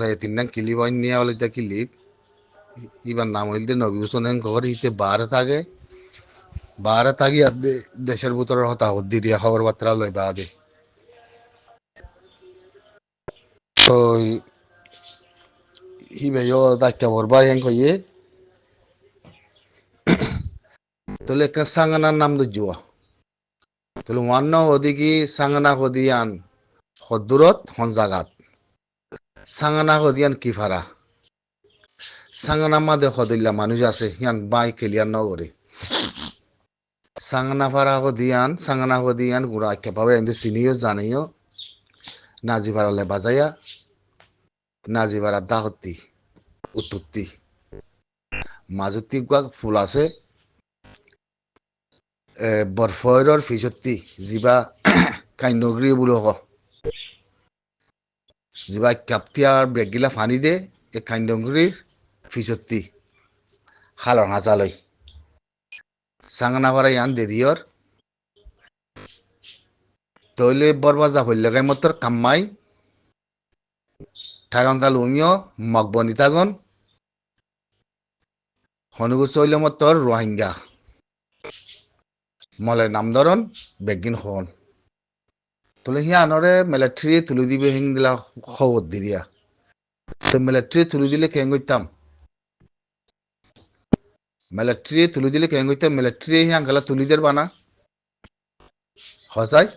বাসায় তিন কিলিপ আইন নিয়ে বলে তা কিলিপ ইবার নাম হইলে নবী হোসেন ঘর হিতে বাহারে থাকি আর দেশের ভিতরে হতা হদ্দি দিয়া খবর বার্তা লই বাদে তো হিবেও দায়িত্ব বরবা হেন কইয়ে তোলে একটা সাঙ্গানার নাম দুজুয়া তোলে ওয়ান্ন হদিকি সাঙ্গানা হদিয়ান হদ্দুরত হন জাগাত সাঙ্গানা হদিয়ান কিফারা সাঙ্গানা মাদে হদিল্লা মানুষ আছে হিয়ান বাই কেলিয়ার নগরে সাঙ্গানা হদিয়ান গুড়া আখ্যা পাবে এমনি চিনিও জানিও নাজিভারালে বাজাইয়া নাজিভারা দাহতি উত্তরতি মাজুতি গুয়া ফুল আছে বরফয়র ফিসত্তি যিবা কান্যগ্রী বুলো হ যিবা কাপতিয়ার ব্রেকগিলা ফানি দে এ কান্যগ্রীর ফিসত্তি হালর হাজালই সাঙ্গানাভারা ইয়ান দেরিয়র তৈলে বরবাজা হইলে গাই মতর কাম্মাই ঠারন্তা লুমিও মগবনিতাগন হনুগুস হইলে মতর রোহিঙ্গা মলে নামধরন বেগিন হন তোলে হিয়ানরে মিলিটারি তুলি দিবে হিং দিলা খবর দিরিয়া তো মিলিটারি তুলি দিলে কেন গইতাম মিলিটারি হিয়াং গেলা তুলি দের বানা হসাই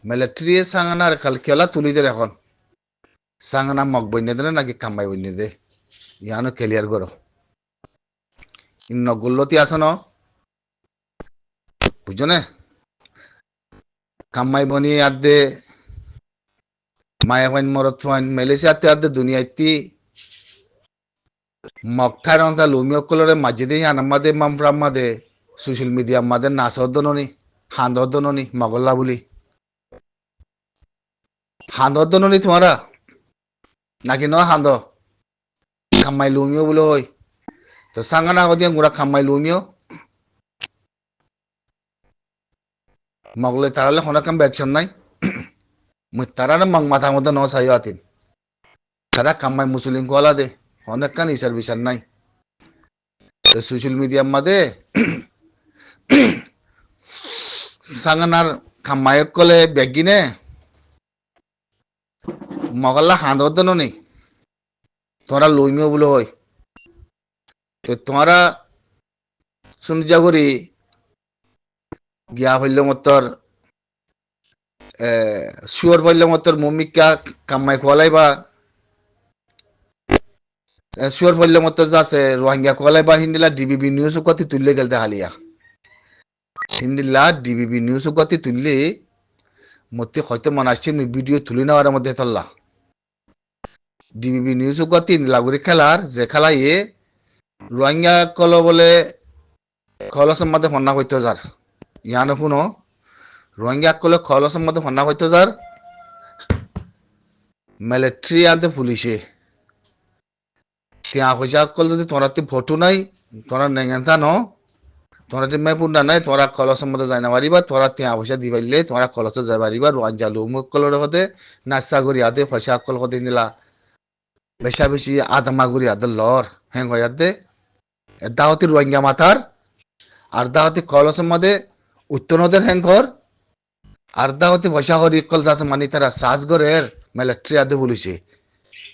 মিলিটারি সাঙ্গানার কাল খেলা তুলি দের এখন সাঙ্গানা মগ বইনে দে নাকি কামাই বইনে দে ইয়ানো ক্লিয়ার করো ইন নগুল্লতি আছে ন বুঝছো না কামাই বনি আদে মায়া ফাইন মরত ফাইন মালয়েশিয়াতে আদে দুনিয়াতে মগঠার অন্তা লুমিও কলরে মাঝে আনামাদে মামফ্রামাদে সোশ্যাল মিডিয়া মাদে নাচদননি হান্দদননি মগল্লা বলি হান্দদননি তোমারা নাকি ন হান্দ কামাই লুমিও বলে হই তো সাঙ্গানা হদিয়া গুড়া কামাই লুমিও মগলে তারালে হনা কাম ব্যাকশন নাই মুই তারা মং মাথা মধ্যে ন চাইও আতিন তারা কামাই মুসলিম কোয়ালা দে অনেক কান ইসার বিচার নাই তো সোশ্যাল মিডিয়ার মাদে সাঙ্গানার কামাই কলে বেগিনে মগল্লা হান্দন নি তোরা লইমিও বলে হই তো তোরা শুনজা করি গিয়া হইল মতর শুয়ার হইল মতর মমিকা কামাই খোয়ালাইবা শুয়ার হইল মতর যাচ্ছে রোহিঙ্গা খোয়ালাইবা হিন্দিলা ডিবিবি নিউজ কতি তুললে গেলতে হালিয়া হিন্দিলা ডিবিবি নিউজ কতি তুললে মতে হয়তো মনে আসছে ভিডিও তুলে নেওয়ার মধ্যে তল্লা ডিবিবি নিউজ কতি লাগুরি খেলার যে খেলা ইয়ে রোহিঙ্গা কল বলে খলসের মধ্যে ফন্না হইতো যার ইয়ানো শুনো রোহিঙ্গা কলে খলসের মধ্যে ফন্না হইতো যার মিলিটারি আনতে পুলিশে তিয়া পয়সা কল যদি তোরাতে ফটো নাই তোরা নেগেন্সা ন তোরা যে মেপুন্ডা নাই তোরা খলসের মধ্যে যাই না পারিবা তোরা তিয়া পয়সা দি পারলে তোরা খলসে যাই পারিবা রোহিঙ্গা লুমুক কলর হতে নাচা করি আদে পয়সা কল হতে নিলা বেশা বেশি আধমা করি আদে লর হ্যাং হয়ে আদে দাহতি রোহিঙ্গা মাথার আর দাহতি খলসের মধ্যে উত্তনদের হ্যাঙ্কর আর দাহতি পয়সা করি কল যাচ্ছে মানে তারা সাজ গরের মিলিটারি আদে বলিছে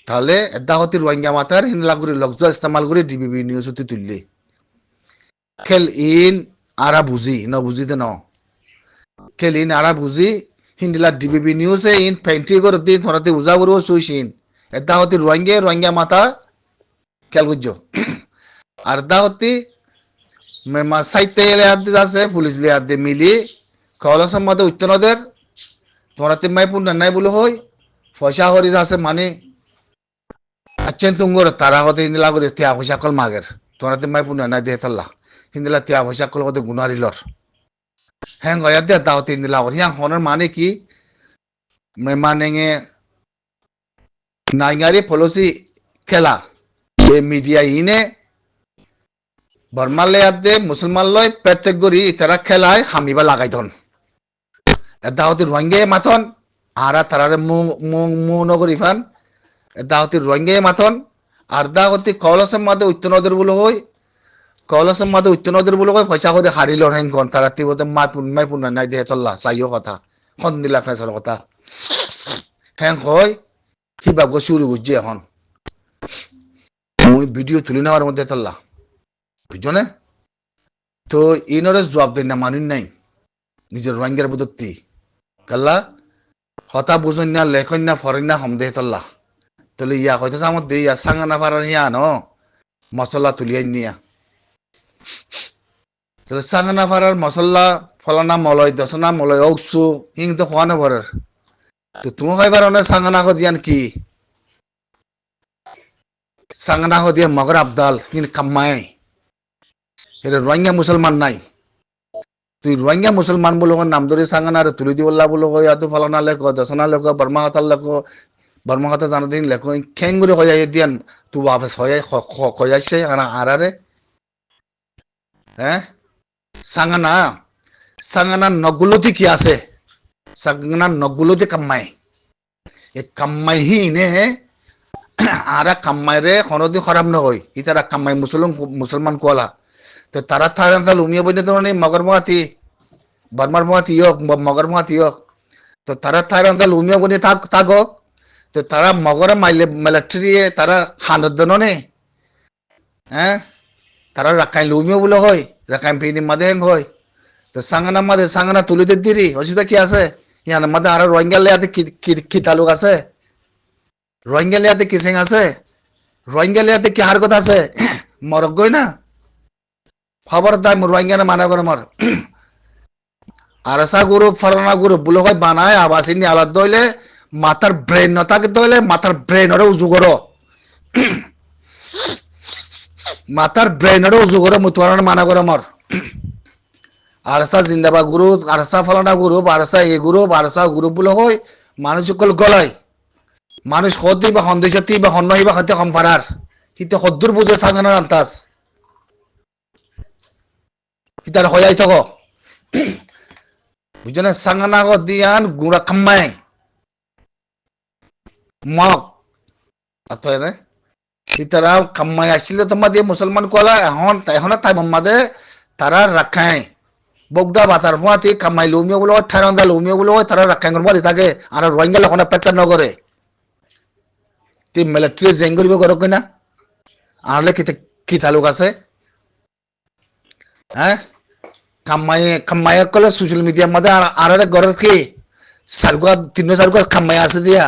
তাহলে দাহতি রোহিঙ্গা মাথার হিন্দলা করে লগ্জ ইস্তেমাল করে ডিবিবি নিউজ হতে তুললে খেল ইন আরা বুঝি ন বুঝিতে ন খেল ইন আরা বুঝি হিন্দিলা ডিবিবি নিউজে ইন পেন্ট্রি করে দিন থরাতে উজা বড় সুইসিন দাহতি রোহিঙ্গা মাথা খেল বুঝছো আর দাহতি সাইতে আদে যাচ্ছে পুলিশ আদে মিলি খলসের মধ্যে উত্তনদের তোরাতে মাইপুন্ডা নাই বলে হই পয়সা করি যাচ্ছে মানে আচ্ছেন তুঙ্গর তারা হতে হিন্দিলা করে তিয়া পয়সা কল মাগের তোরাতে মাইপুন্ডা নাই দিয়ে চাল্লা হিন্দিলা তিয়া পয়সা কল হতে গুনারিলর হ্যাঁ গয়া দে দাওতে হিন্দিলা হিয়াং হনের মানে কি মানে নাইগারি পলিসি খেলা এ মিডিয়া ইনে বর্মালে আদে মুসলমান লয় প্রত্যেক গরি তারা খেলায় হামিবা লাগাই দন দাওতে রোহিঙ্গা মাথন আরা তারারে মু নগরি ফান দাহতি রোহিঙ্গা মাথন আর দাহতি কলসের মাঝে উত্তনদের বলে হই কলসের মাঝে উত্তনদের বলে হই পয়সা করে হারিল হেন কোন তারা তিবতে মাই পুন নাই দেহে তল্লা চাইও কথা খন দিলা ফেসার কথা হ্যাঁ হয় কি ভাবো শুরু বুঝছি এখন মুই ভিডিও তুলি নেওয়ার মধ্যে তল্লা বুঝছো না তো ইনরে জবাব দেন না মানুষ নাই নিজের রোহিঙ্গার বুদ্ধি কাল্লা হতা বুঝন না লেখন না ফরেন না হমদে তল্লা তাহলে ইয়া কইতেছে আমার দিয়ে সাঙ্গানা পারার ইয়া ন মশলা তুলিয়াই নিয়া তাহলে সাঙ্গানা পারার মশলা ফলানা মলয় দশনা মলয় ঔসু ইং তো খোয়া না ভরের তো তুমি খাইবার অনেক সাঙ্গানা দিয়ান কি সাঙ্গানা দিয়ে মগর আবদাল কিন্তু কাম্মাই এটা রোহিঙ্গা মুসলমান নাই তুই রোহিঙ্গা মুসলমান বলে নাম ধরে সাঙ্গানা আর তুলি দিবল্লা বলে ইয়াতো ফলানা লেখ দশনা লেখ বর্মা হাতার লেখ বর্মা কথা জানা দিন লেখো খেঙ্গুরি হয়ে দিয়ান তু বাপে হয়াইছে আরারে হ্যাঁ সাঙ্গানা সাঙ্গানা নগুলোতে কি আছে সাঙ্গানা নগুলোতে কাম্মাই এ কাম্মাই হি নে আরা কাম্মাই রে খনদি খারাপ নয় ইতারা কাম্মাই মুসলমান কোয়ালা তো তারা থাকা লুমিয়া বইনে তো মগর মহাতি বর্মার মহাতি হোক মগর মহাতি হোক তো তারা থাকা লুমিয়া বইনে থাকক তো তারা মগরে মাইলে মিলিটারি তারা হানত নে হ্যাঁ তারা রাখাইন লুমিও বলে হয় রাখাইন পিনি মাদে হেং হয় তো সাঙ্গানা মাদে সাঙ্গানা তুলি দে দিরি অসুবিধা কি আছে ইয়ার মাদে আর রোহিঙ্গা লেয়াতে কি তালুক আছে রোহিঙ্গা লেয়াতে কি সিং আছে রোহিঙ্গা লেয়াতে কি হার কথা আছে মরক গই না খবরদার রোহিঙ্গা না মানা করে মর আরসা গুরু ফলানা গুরু বলে হয় বানায় আবাসিনী আলাদ দইলে মাথার ব্রেন নথাকে দইলে মাথার ব্রেন ওরে উজু করো মাথার ব্রেন ওরে উজু করো মুতুয়ার মানা করে মর আরসা জিন্দাবাদ গুরু আরসা ফলানা গুরু আরসা এ গুরু আরসা গুরু বলে হয় মানুষ সকল গলায় মানুষ সদি বা সন্দেশাতি বা সন্নহি বা খাতে কম ফারার কিন্তু সদ্দুর বুঝে সাঙ্গানার আন্তাজ ইতার হয়াই থাক বুঝছো না সাঙ্গানা দিয়ান গুড়া খাম্মাই মগ আতয় না ইতারা খাম্মাই আসছিল তোমার দিয়ে মুসলমান কলা এখন তাই মাম্মাদে তারা রাখায় বগদা বাতার ফুয়াতি খাম্মাই লুমিও বলে ঠারন্দা লুমিও বলে তারা রাখায় করবো থাকে আর রোহিঙ্গা লখন পেচার নগরে তুই মিলিটারি জেং করিব করো কিনা আনলে কি তালুক আছে হ্যাঁ খাম্মাই কলে সোশ্যাল মিডিয়ার মধ্যে আর ঘরের কি সারগুয়া তিন সারগুয়া খাম্মাই আছে দিয়া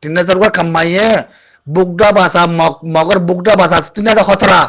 তিন সারগুয়া খাম্মাইয়ে বুকটা বাসা মগর বুকটা বাসা তিন খতরা